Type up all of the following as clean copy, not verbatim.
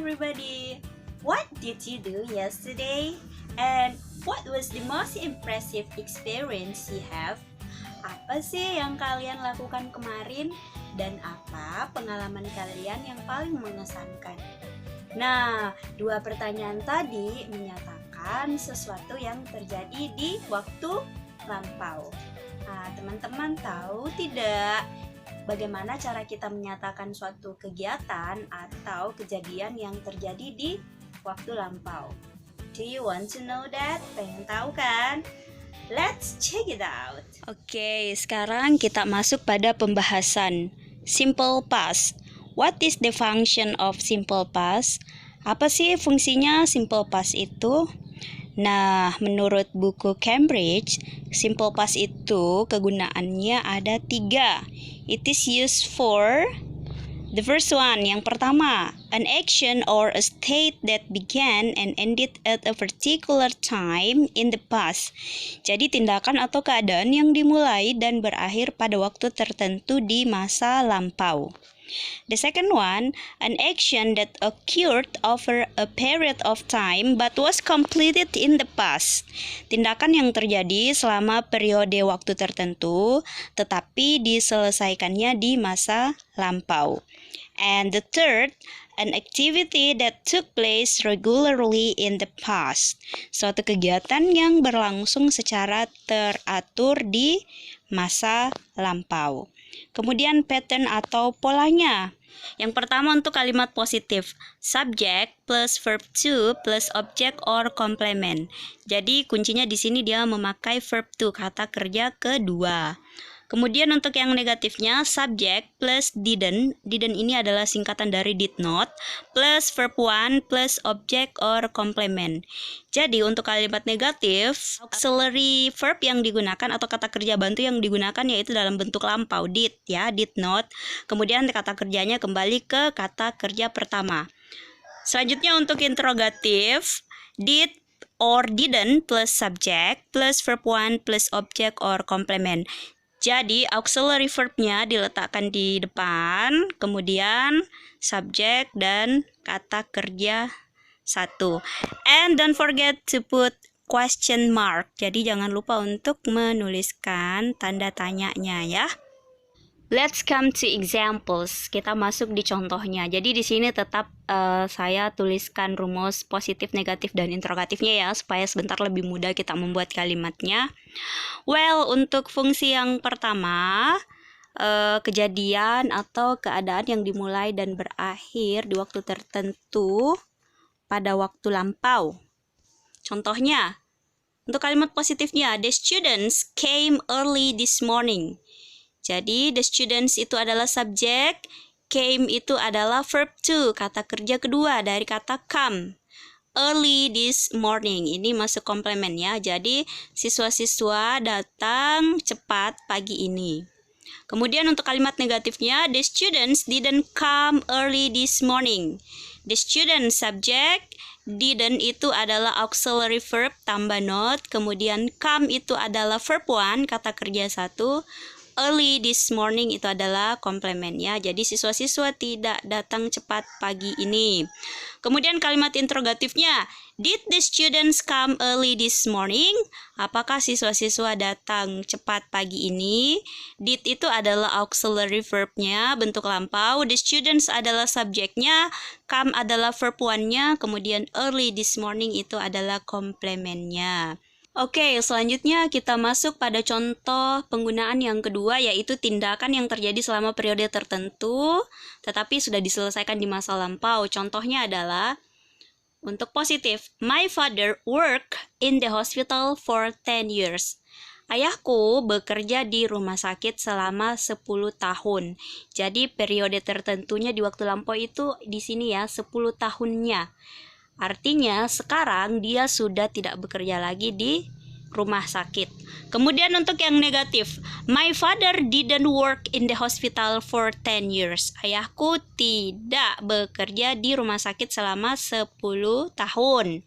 everybody! What did you do yesterday? And what was the most impressive experience you have? Apa sih yang kalian lakukan kemarin? Dan apa pengalaman kalian yang paling mengesankan? Nah, dua pertanyaan tadi menyatakan sesuatu yang terjadi di waktu lampau. Nah, teman-teman tahu tidak bagaimana cara kita menyatakan suatu kegiatan atau kejadian yang terjadi di waktu lampau? Do you want to know that? Pengen tahu kan? Let's check it out. Oke, sekarang kita masuk pada pembahasan simple past. What is the function of simple past? Apa sih fungsinya simple past itu? Nah, menurut buku Cambridge, simple past itu kegunaannya ada 3. It is used for the first one, yang pertama, an action or a state that began and ended at a particular time in the past. Jadi tindakan atau keadaan yang dimulai dan berakhir pada waktu tertentu di masa lampau. The second one, an action that occurred over a period of time but was completed in the past. Tindakan yang terjadi selama periode waktu tertentu tetapi diselesaikannya di masa lampau. And the third, an activity that took place regularly in the past. Suatu kegiatan yang berlangsung secara teratur di masa lampau. Kemudian pattern atau polanya. Yang pertama untuk kalimat positif, subject plus verb to plus object or complement. Jadi kuncinya di sini dia memakai verb to, kata kerja kedua. Kemudian untuk yang negatifnya, subject plus didn't. Didn't ini adalah singkatan dari did not, plus verb one plus object or complement. Jadi untuk kalimat negatif, auxiliary verb yang digunakan atau kata kerja bantu yang digunakan yaitu dalam bentuk lampau, did ya, did not. Kemudian kata kerjanya kembali ke kata kerja pertama. Selanjutnya untuk interrogatif, did or didn't plus subject plus verb one plus object or complement. Jadi auxiliary verb-nya diletakkan di depan, kemudian subjek dan kata kerja 1. And don't forget to put question mark. Jadi jangan lupa untuk menuliskan tanda tanyanya ya. Let's come to examples. Kita masuk di contohnya. Jadi di sini tetap saya tuliskan rumus positif, negatif, dan interrogatifnya ya, supaya sebentar lebih mudah kita membuat kalimatnya. Well, untuk fungsi yang pertama, kejadian atau keadaan yang dimulai dan berakhir di waktu tertentu pada waktu lampau. Contohnya, untuk kalimat positifnya, the students came early this morning. Jadi, the students itu adalah subjek, came itu adalah verb to, kata kerja kedua dari kata come. Early this morning, ini masuk komplement ya. Jadi, siswa-siswa datang cepat pagi ini. Kemudian untuk kalimat negatifnya, the students didn't come early this morning. The student subject, didn't itu adalah auxiliary verb tambah not. Kemudian come itu adalah verb one, kata kerja 1. Early this morning itu adalah komplementnya. Jadi siswa-siswa tidak datang cepat pagi ini. Kemudian kalimat interrogatifnya, did the students come early this morning? Apakah siswa-siswa datang cepat pagi ini? Did itu adalah auxiliary verb-nya, bentuk lampau. The students adalah subjeknya, come adalah verb one-nya, kemudian early this morning itu adalah komplementnya. Oke, selanjutnya kita masuk pada contoh penggunaan yang kedua, yaitu tindakan yang terjadi selama periode tertentu tetapi sudah diselesaikan di masa lampau. Contohnya adalah untuk positif, my father worked in the hospital for 10 years. Ayahku bekerja di rumah sakit selama 10 tahun. Jadi periode tertentunya di waktu lampau itu di sini ya, 10 tahunnya. Artinya sekarang dia sudah tidak bekerja lagi di rumah sakit. Kemudian untuk yang negatif, my father didn't work in the hospital for 10 years. Ayahku tidak bekerja di rumah sakit selama 10 tahun.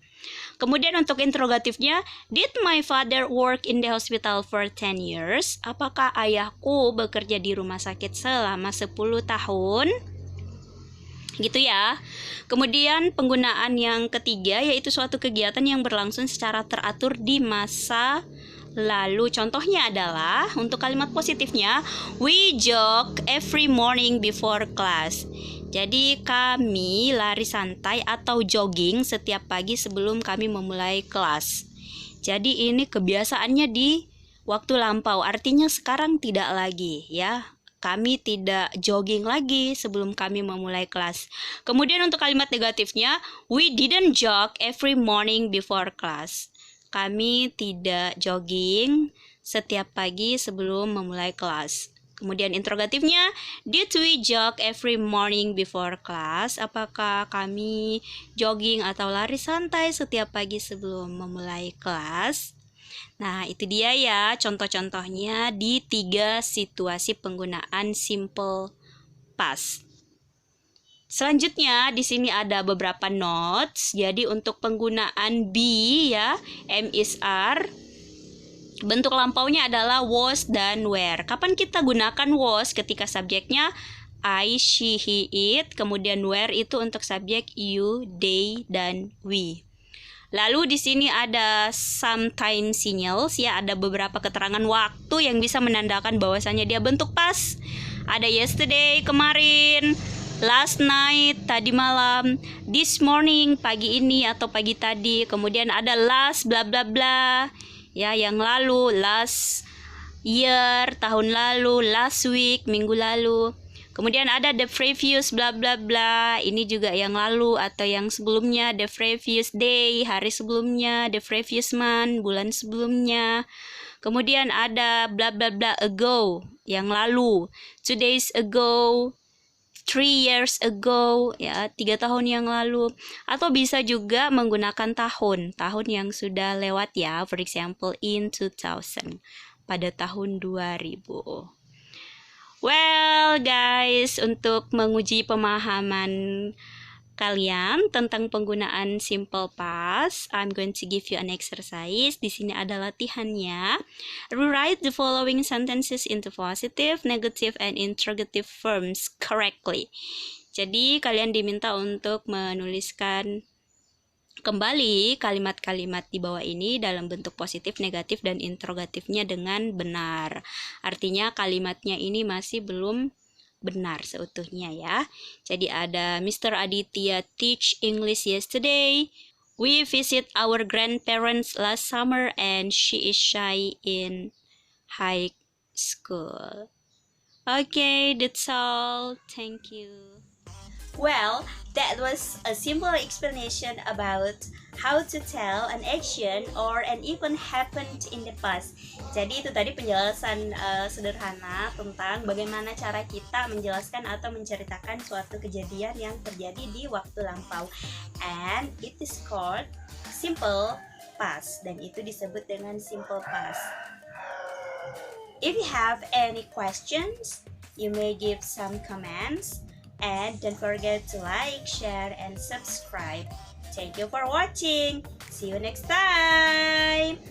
Kemudian untuk interrogatifnya, did my father work in the hospital for 10 years? Apakah ayahku bekerja di rumah sakit selama 10 tahun? Gitu ya. Kemudian penggunaan yang ketiga yaitu suatu kegiatan yang berlangsung secara teratur di masa lalu. Contohnya adalah untuk kalimat positifnya, we jog every morning before class. Jadi kami lari santai atau jogging setiap pagi sebelum kami memulai kelas. Jadi ini kebiasaannya di waktu lampau, artinya sekarang tidak lagi ya. Kami tidak jogging lagi sebelum kami memulai kelas. Kemudian untuk kalimat negatifnya, we didn't jog every morning before class. Kami tidak jogging setiap pagi sebelum memulai kelas. Kemudian interrogatifnya, did we jog every morning before class? Apakah kami jogging atau lari santai setiap pagi sebelum memulai kelas? Nah, itu dia ya contoh-contohnya di 3 situasi penggunaan simple past. Selanjutnya di sini ada beberapa notes. Jadi untuk penggunaan be ya, am is are. Bentuk lampaunya adalah was dan were. Kapan kita gunakan was? Ketika subjeknya I, she, he, it. Kemudian were itu untuk subjek you, they, dan we. Lalu di sini ada some time signals ya, ada beberapa keterangan waktu yang bisa menandakan bahwasannya dia bentuk past. Ada yesterday, kemarin, last night, tadi malam, this morning, pagi ini atau pagi tadi. Kemudian ada last, bla bla bla. Ya, yang lalu, last year, tahun lalu, last week, minggu lalu. Kemudian ada the previous bla bla bla, ini juga yang lalu atau yang sebelumnya, the previous day, hari sebelumnya, the previous month, bulan sebelumnya. Kemudian ada bla bla bla ago, yang lalu, 2 days ago, 3 years ago, ya 3 tahun yang lalu. Atau bisa juga menggunakan tahun yang sudah lewat ya, for example in 2000, pada tahun 2000. Well guys, untuk menguji pemahaman kalian tentang penggunaan simple past, I'm going to give you an exercise. Di sini ada latihannya. Rewrite the following sentences into positive, negative, and interrogative forms correctly. Jadi kalian diminta untuk menuliskan kembali kalimat-kalimat di bawah ini dalam bentuk positif, negatif, dan interrogatifnya dengan benar. Artinya kalimatnya ini masih belum benar seutuhnya ya. Jadi ada Mr. Aditya teach English yesterday. We visit our grandparents last summer and she is shy in high school. Okay, that's all. Thank you. Well, that was a simple explanation about how to tell an action or an event happened in the past. Jadi itu tadi penjelasan sederhana tentang bagaimana cara kita menjelaskan atau menceritakan suatu kejadian yang terjadi di waktu lampau. And it is called simple past, dan itu disebut dengan simple past. If you have any questions, you may give some comments. And don't forget to like, share, and subscribe. Thank you for watching. See you next time.